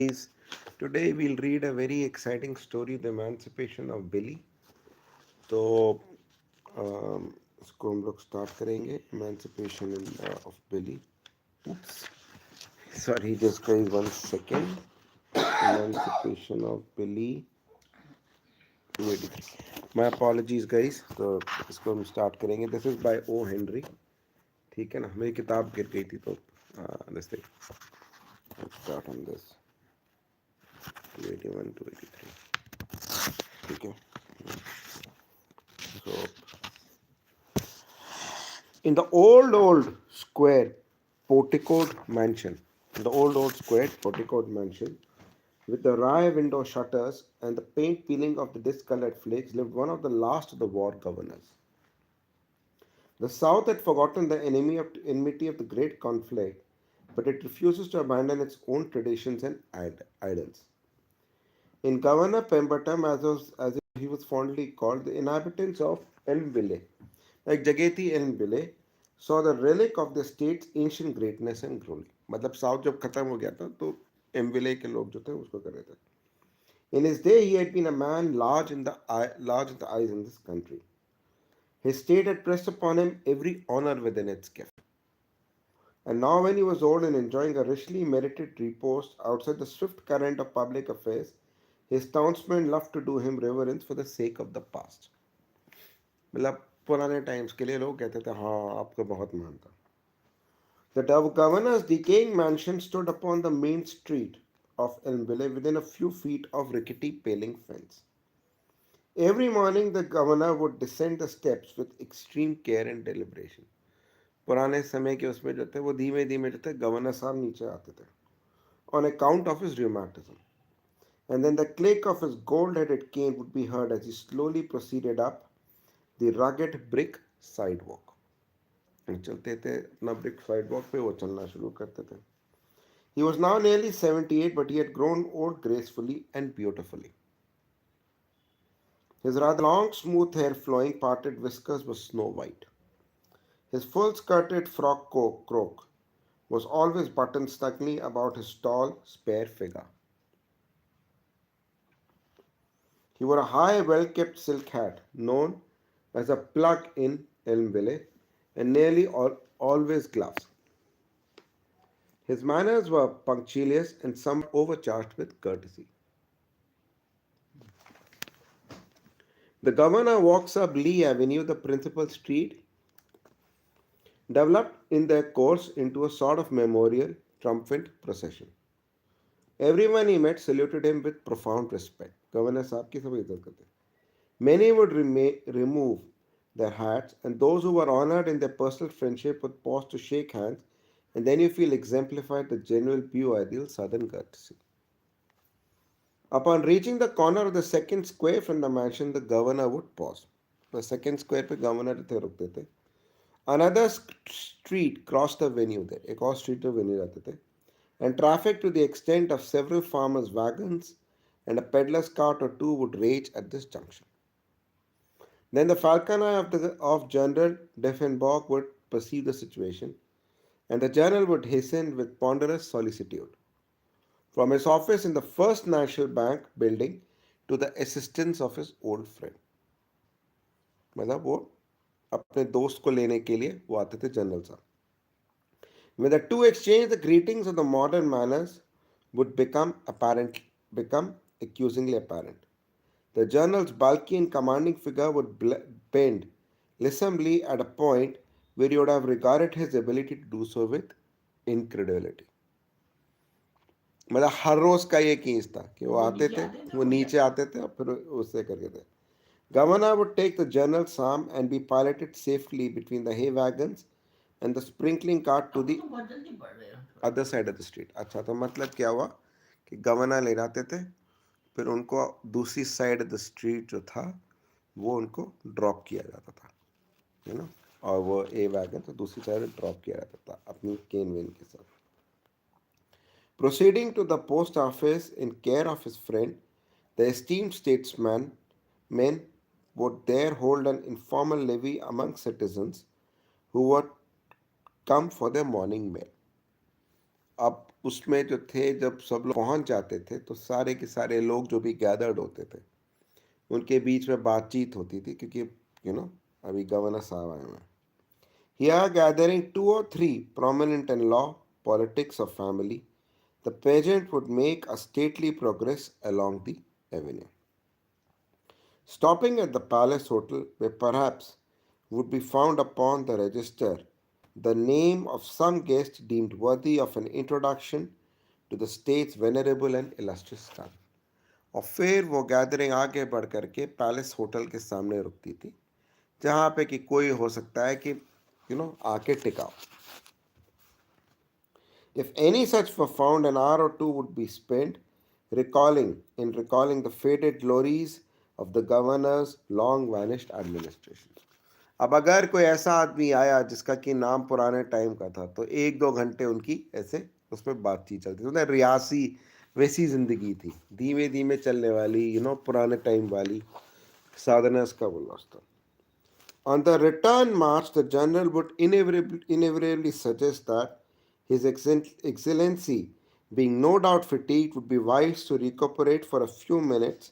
Is today we'll read a very exciting story, The Emancipation of Billy. तो इसको हम लोग स्टार्ट करेंगे Emancipation of Billy. Oops. Sorry, just guys, 1 second. Emancipation of Billy 283. My apologies guys. तो इसको हम start करेंगे. This is by O. Henry. ठीक है ना, मेरी किताब गिर गई थी तो this thing. Let's start on this. 281 283. ठीक है. So in the old square porticoed mansion, with the wry window shutters and the paint peeling of the discolored flakes, lived one of the last of the war governors. The South had forgotten the enmity of the great conflict, but it refuses to abandon its own traditions and idols. In Governor Pemberton, as he was fondly called, the inhabitants of Elmville, like Jageti Elmville, saw the relic of the state's ancient greatness and glory. मतलब south जब खत्म हो गया था तो एमविले के लोग जो थे उसको कर रहे थे. In his day, he had been a man large in the eyes in this country. His state had pressed upon him every honor within its gift. And now, when he was old and enjoying a richly merited repose outside the swift current of public affairs, his townsmen loved to do him reverence for the sake of the past. मतलब पुराने times के लिए लोग कहते थे हाँ आपको बहुत मान था. The governor's decaying mansion stood upon the main street of Elmville within a few feet of rickety paling fence. Every morning the governor would descend the steps with extreme care and deliberation. पुराने समय के उसमें जो थे वो धीमे धीमे जो थे गवर्नर साहब नीचे आते थे on account of his rheumatism. And then the click of his gold-headed cane would be heard as he slowly proceeded up the rugged brick sidewalk. चलते थे अपना brick sidewalk पे वो चलना शुरू करते थे. He was now nearly 78, but he had grown old gracefully and beautifully. His rather long, smooth hair, flowing parted whiskers were snow white. His full-skirted frock croak was always buttoned snugly about his tall, spare figure. He wore a high, well-kept silk hat, known as a plug in Elmville, and nearly always gloves. His manners were punctilious and somewhat overcharged with courtesy. The governor walks up Lee Avenue, the principal street, developed in their course into a sort of memorial, triumphant procession. Everyone he met saluted him with profound respect. Governor साहब की सब इज्जत करते. Many would remove their hats, and those who were honored in their personal friendship would pause to shake hands, and then you feel exemplified the general pure ideal southern courtesy. Upon reaching the corner of the second square from the mansion, the governor would pause. The second square पे governor थे रुकते थे. Another street crossed the venue there. एक और street पे venue जाते थे. And traffic to the extent of several farmers' wagons and a peddler's cart or two would rage at this junction. Then the falcon eye of General Defenbach would perceive the situation, and the general would hasten with ponderous solicitude from his office in the First National Bank building to the assistance of his old friend. मतलब वो अपने दोस्त को लेने के लिए वो आते थे जनरल साहब. When the two exchanged the greetings of the modern manners would become accusingly apparent. The general's bulky and commanding figure would bend lissomely at a point where you would have regarded his ability to do so with incredulity. मतलब हर रोज का ये case था कि वो आते थे, वो नीचे आते थे और फिर उससे करके थे. Governor would take the general's arm and be piloted safely between the hay wagons and the sprinkling cart to the other side of the street. अच्छा तो मतलब क्या हुआ कि गवर्नर ले जाते थे, फिर उनको दूसरी साइड ऑफ द स्ट्रीट जो था वो उनको ड्रॉप किया जाता था, है ना, और वो ए वैगन तो दूसरी साइड ड्रॉप किया जाता था अपनी केन वेन के साथ. Proceeding to the post office in care of his friend, the esteemed statesman men would there hold an informal levee among citizens who would come for their morning mail. अब उसमें जो थे, जब सब लोग पहुंच जाते थे तो सारे के सारे लोग जो भी गैदर्ड होते थे उनके बीच में बातचीत होती थी, क्योंकि अभी गवर्नर साहब आए हुए हैं. Here gathering two or three prominent in law, politics, or family, the pageant would make a stately progress along the avenue. Stopping at the Palace Hotel, where perhaps would be found upon the register the name of some guest deemed worthy of an introduction to the state's venerable and illustrious son. और फिर वो gathering आगे बढ़ करके palace hotel के सामने रुकती थी, जहाँ पे कि कोई हो सकता है कि आके टिकाओ. If any such were found, an hour or two would be spent recalling the faded glories of the governor's long vanished administration. अब अगर कोई ऐसा आदमी आया जिसका कि नाम पुराने टाइम का था, तो 1-2 घंटे उनकी ऐसे उसमें बातचीत चलती थी. मतलब रियासी वैसी जिंदगी थी, धीमे धीमे चलने वाली, पुराने टाइम वाली. साधनस का बोला था. On the return march, the general would inevitably suggest that His Excellency, being no doubt fatigued, would be wise to recuperate for a few minutes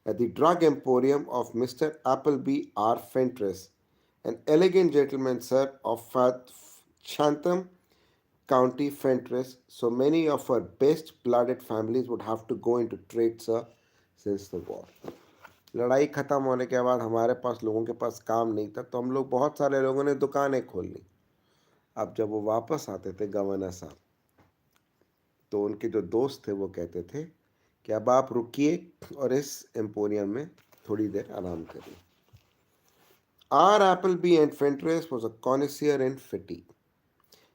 at the drug emporium of Mr. Appleby R. Fentress, an elegant gentleman, sir, of Chatham County, Fentress. So many of our best blooded families would have to go into trade, sir, since the war. लड़ाई ख़त्म होने के बाद हमारे पास लोगों के पास काम नहीं था, तो हम लोग बहुत सारे लोगों ने दुकानें खोल ली. अब जब वो वापस आते थे गवर्नर साहब, तो उनके जो दोस्त थे वो कहते थे कि अब आप रुकिए और इस एम्पोरियम में थोड़ी देर आराम करिए. R. Appleby and Fentress was a connoisseur in fatigue.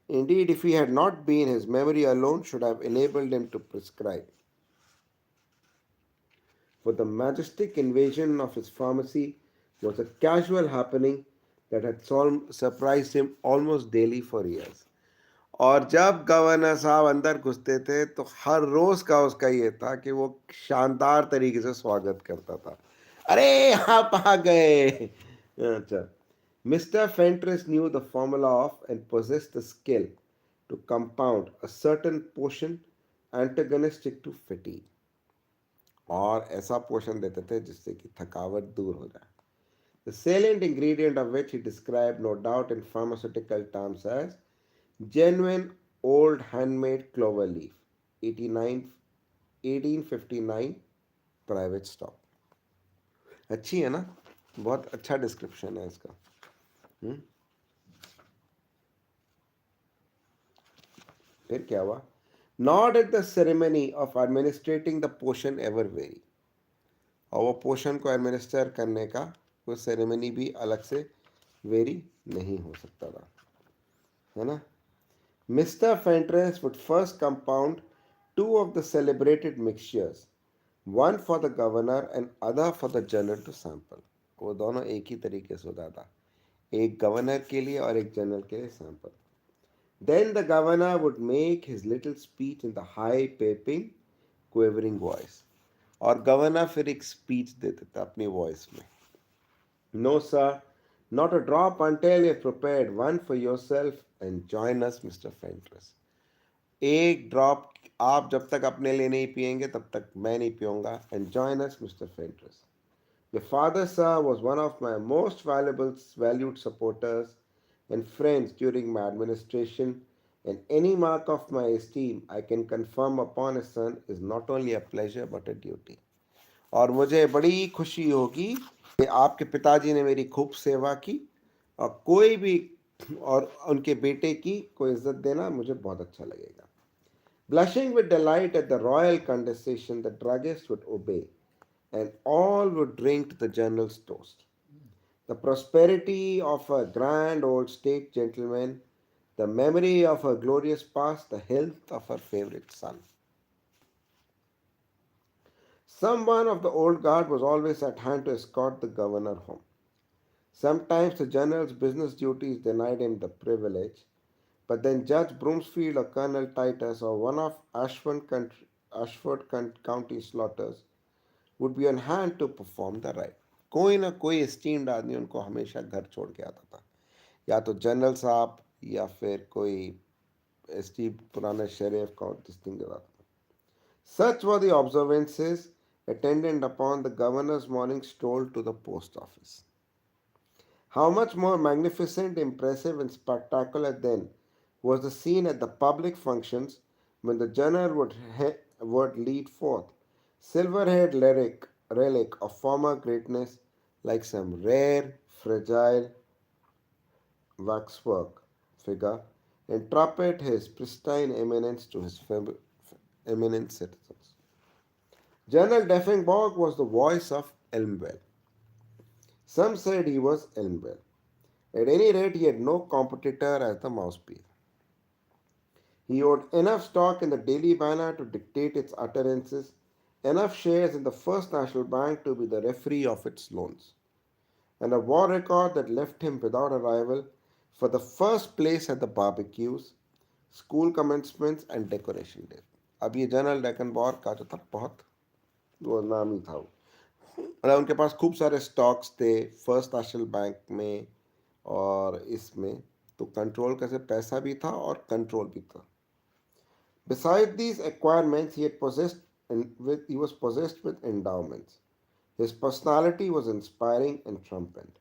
Indeed, if he had not been, his memory alone should have enabled him to prescribe. For the majestic invasion of his pharmacy was a casual happening that had surprised him almost daily for years. और जब governor साहब अंदर घुसते थे तो हर रोज का उसका ये था कि वो शानदार तरीके से स्वागत करता था. अरे आप आ गए. अच्छा. Mr. Fentress knew the formula of and possessed the skill to compound a certain potion antagonistic to fatigue. और ऐसा पोषण देते थे जिससे कि थकावट दूर हो जाए. The salient ingredient of which he described, no doubt in pharmaceutical terms, as genuine old handmade clover leaf, 1859 private stock. अच्छी है ना, बहुत अच्छा डिस्क्रिप्शन है इसका. फिर क्या हुआ? Nor did the ceremony of administrating the potion ever vary. और वो पोषण को एडमिनिस्टर करने का कोई सेरेमनी भी अलग से वेरी नहीं हो सकता था, है ना. Mr. Fentress would first compound two of the celebrated mixtures, one for the governor and other for the general to sample. वो दोनों एक ही तरीके से होता था, एक गवर्नर के लिए और एक जनरल के लिए sample. Then the governor would make his little speech in the high piping quavering voice. और गवर्नर फिर एक स्पीच देते थे अपनी वॉइस में. No sir, not a drop until you prepared one for yourself and join us, Mr. Fentress. एक drop आप जब तक अपने लिए नहीं पिएंगे तब तक मैं नहीं पीऊंगा. And join us, Mr. Fentress. Your father, sir, was one of my most valued supporters and friends during my administration, and any mark of my esteem I can confirm upon a son is not only a pleasure but a duty. और मुझे बड़ी खुशी होगी कि आपके पिताजी ने मेरी खूब सेवा की, और कोई भी और उनके बेटे की कोई इज्जत देना मुझे बहुत अच्छा लगेगा. Blushing with delight at the royal condescension, the druggist would obey, and all would drink to the general's toast. The prosperity of a grand old state gentleman, the memory of her glorious past, the health of her favorite son. Someone of the old guard was always at hand to escort the governor home. Sometimes the general's business duties denied him the privilege, but then Judge Broomfield or Colonel Titus or one of County slaughters would be on hand to perform the rite. कोई ना कोई esteemed आदमी उनको हमेशा घर छोड़ के आता था, या तो जनरल साहब या फिर कोई ST पुराने sheriff का this thing जला था. Such were the observances attendant upon the governor's morning stroll to the post office. How much more magnificent, impressive, and spectacular then was the scene at the public functions when the general would lead forth silver-haired relic of former greatness like some rare, fragile waxwork figure and trumpet his pristine eminence to his eminent citizens. General Deffenbaugh was the voice of Elmwell. Some said he was Elmwell. At any rate, he had no competitor as the mouthpiece. He owed enough stock in the Daily Banner to dictate its utterances, enough shares in the First National Bank to be the referee of its loans, and a war record that left him without a rival for the first place at the barbecues, school commencements, and decoration days. अब ये general डेकनबॉर का जो था बहुत वो नाम ही था वो मतलब उनके पास खूब सारे स्टॉक्स थे फर्स्ट नेशनल बैंक में और इसमें तो कंट्रोल कैसे पैसा भी था और कंट्रोल भी था. Besides these acquirements, he was possessed with endowments. His personality was inspiring and triumphant.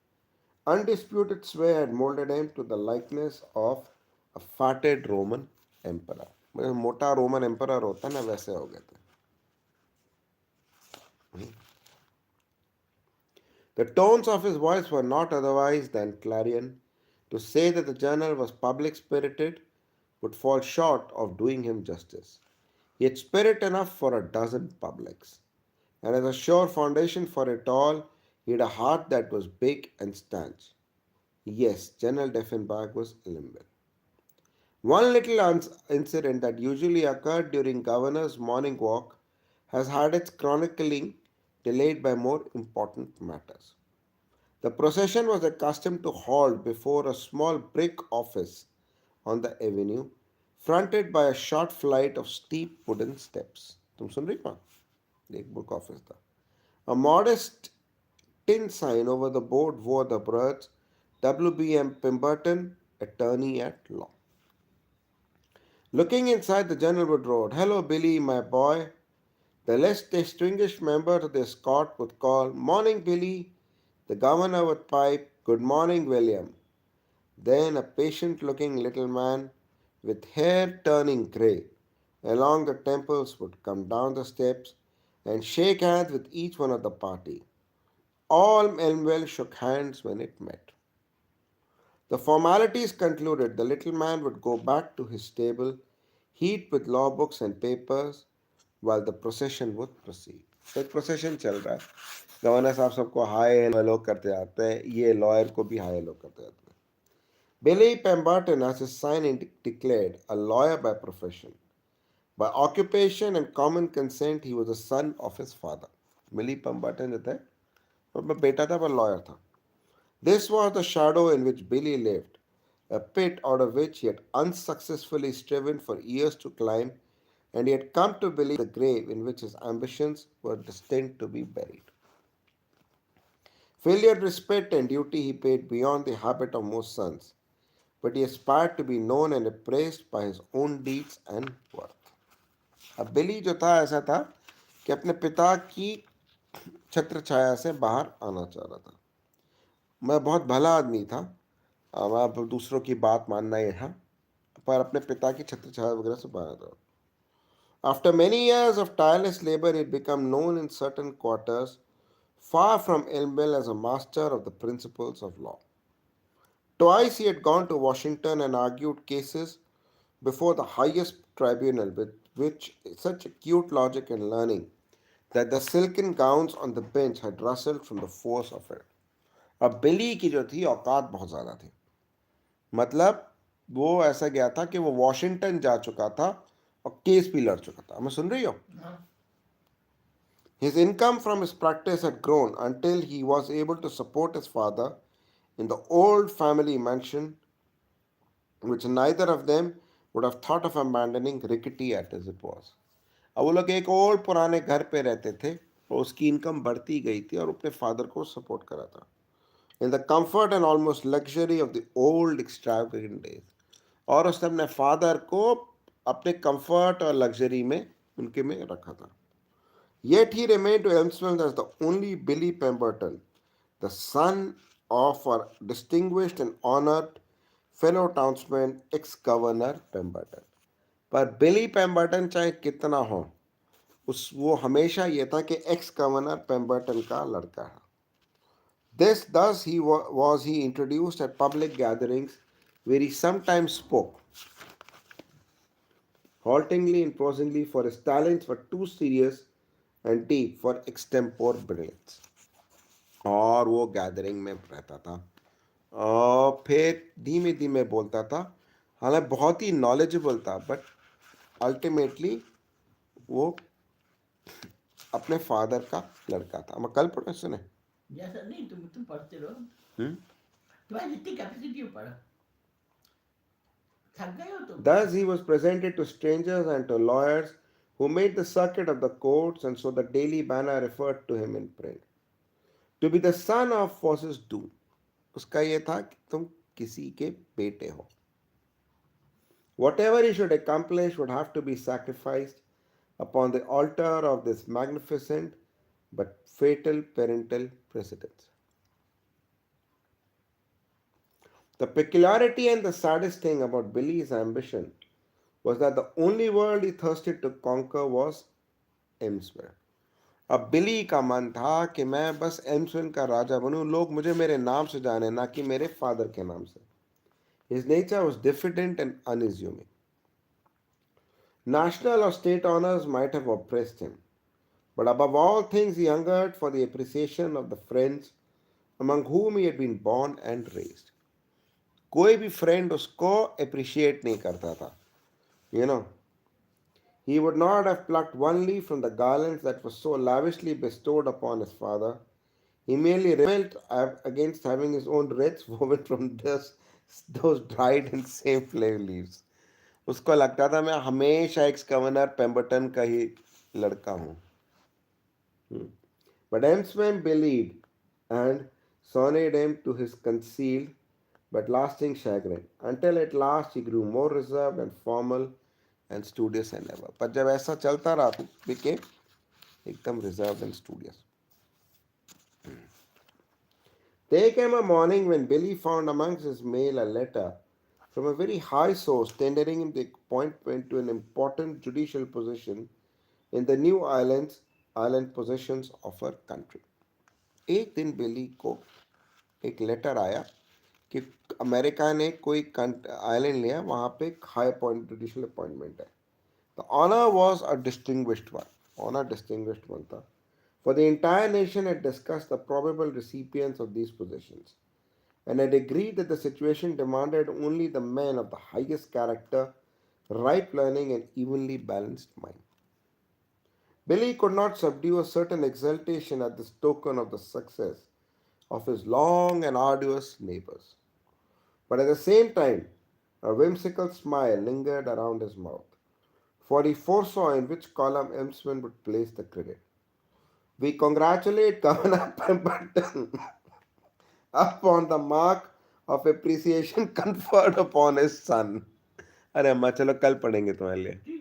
Undisputed sway had molded him to the likeness of a fatted Roman emperor. मतलब मोटा रोमन एम्परर होता ना वैसे हो गए थे. The tones of his voice were not otherwise than clarion. To say that the general was public spirited would fall short of doing him justice. He had spirit enough for a dozen publics, and as a sure foundation for it all, he had a heart that was big and stanch. Yes, General Deffenbach was limber. One little incident that usually occurred during Governor's morning walk has had its chronicling delayed by more important matters. The procession was accustomed to halt before a small brick office on the avenue, fronted by a short flight of steep wooden steps. तुम सुन रही हो? एक book office था. A modest tin sign over the board bore the words W.B.M. Pemberton, attorney at law. Looking inside, the general would roar, "Hello, Billy, my boy." The less distinguished member of the escort would call, "Morning, Billy." The governor would pipe, "Good morning, William." Then a patient looking little man with hair turning grey along the temples would come down the steps and shake hands with each one of the party. All Elmwell shook hands when it met. The formalities concluded, the little man would go back to his stable, heaped with law books and papers, while the procession would proceed. तो एक procession चल रहा है. Governor साहब सबको hi hello करते आते हैं, ये लॉयर को भी हाय हेलो करते आते हैं. Billy Pemberton, as his sign declared, a lawyer by profession. By occupation and common consent, he was the son of his father. Billy Pemberton जो थे, वो बेटा था पर लॉयर था. This was the shadow in which Billy lived, a pit out of which he had unsuccessfully striven for years to climb, and he had come to believe the grave in which his ambitions were destined to be buried. Filial respect and duty he paid beyond the habit of most sons, but he aspired to be known and appraised by his own deeds and worth. अब बिली जो था ऐसा था कि अपने पिता की छत्र छाया से बाहर आना चाह रहा था. मैं बहुत भला आदमी था, मैं दूसरों की बात मानना ही था, पर अपने पिता की छत्र छाया वगैरह से बाहर था. After many years of tireless labor, he had become known in certain quarters, far from Elmwell, as a master of the principles of law. Twice he had gone to Washington and argued cases before the highest tribunal with which such acute logic and learning that the silken gowns on the bench had rustled from the force of it. अब बिली की जो थी औकात बहुत ज़्यादा थी. मतलब वो ऐसा गया था कि वो वॉशिंगटन जा चुका था और केस भी लड़ चुका था. मैं सुन रही हो? His income from his practice had grown until he was able to support his father in the old family mansion, which neither of them would have thought of abandoning, rickety as it was. अब वो लोग एक और पुराने घर पे रहते थे और उसकी इनकम बढ़ती गई थी और अपने फादर को सपोर्ट करा था. In the comfort and almost luxury of the old extravagant days. और उसने अपने फादर को अपने कंफर्ट और लग्जरी में उनके में रखा था. Yet he remained to himself as the only Billy Pemberton, the son of our distinguished and honored fellow townsman, ex-governor Pemberton. पर बिली पेम्बर्टन चाहे कितना हो, उस वो हमेशा ये था कि एक्स गवर्नर पेम्बर्टन का लड़का है. This thus was he introduced at public gatherings where he sometimes spoke haltingly and prosingly, for his talents were too serious and deep for extempore brilliance. और वो गैदरिंग में रहता था और फिर धीमे धीमे बोलता था. हालांकि बहुत ही नॉलेजेबल था, बट अल्टीमेटली वो अपने फादर का लड़का था. मैं कल पढ़ा सुने. जैसा नहीं तुम पढ़ते रहो. तुम्हारी जितनी कैपेसिटी हो पढ़ो. थक गए हो तुम. Thus he was presented to strangers and to lawyers who made the circuit of the courts, and so the Daily Banner referred to him in print. To be the son of was doom. उसका ये था कि तुम किसी के बेटे हो. Whatever he should accomplish would have to be sacrificed upon the altar of this magnificent but fatal parental precedence. The peculiarity and the saddest thing about Billy's ambition was that the only world he thirsted to conquer was एम्सवेयर. अब बिली का मन था कि मैं बस एम्सवेयर का राजा बनूं, लोग मुझे मेरे नाम से जाने, ना कि मेरे फादर के नाम से. His nature was diffident and unassuming. National or state honors might have oppressed him, but above all things he hungered for the appreciation of the friends among whom he had been born and raised. कोई भी friend उसको appreciate नहीं करता था. You know, he would not have plucked one leaf from the garlands that were so lavishly bestowed upon his father. He merely rebelled against having his own wreaths woven from those dried and same flame leaves. उसको लगता था मैं हमेशा x governor Pemberton का ही लड़का हूँ. But Emsman believed and soothed him to his concealed but lasting chagrin, until at last he grew more reserved and formal and studious than ever. पर जब ऐसा चलता रहा तो became एकदम reserved and studious. There came a morning when Billy found amongst his mail a letter from a very high source tendering him the appointment to an important judicial position in the new island possessions of her country. एक दिन बिली को एक letter आया कि America ने कोई island लिया, वहाँ पे एक हाई पॉइंट जुडिशियल अपॉइंटमेंट है. The honour was a distinguished one. Honour distinguished one था. For the entire nation had discussed the probable recipients of these positions and had agreed that the situation demanded only the men of the highest character, ripe learning, and evenly balanced mind. Billy could not subdue a certain exultation at this token of the success of his long and arduous labors. But at the same time, a whimsical smile lingered around his mouth, for he foresaw in which column Emsman would place the credit. We congratulate Governor Pemberton upon the mark of appreciation conferred upon his son. अरे अम्मा चलो कल पढ़ेंगे तुम्हारे लिए.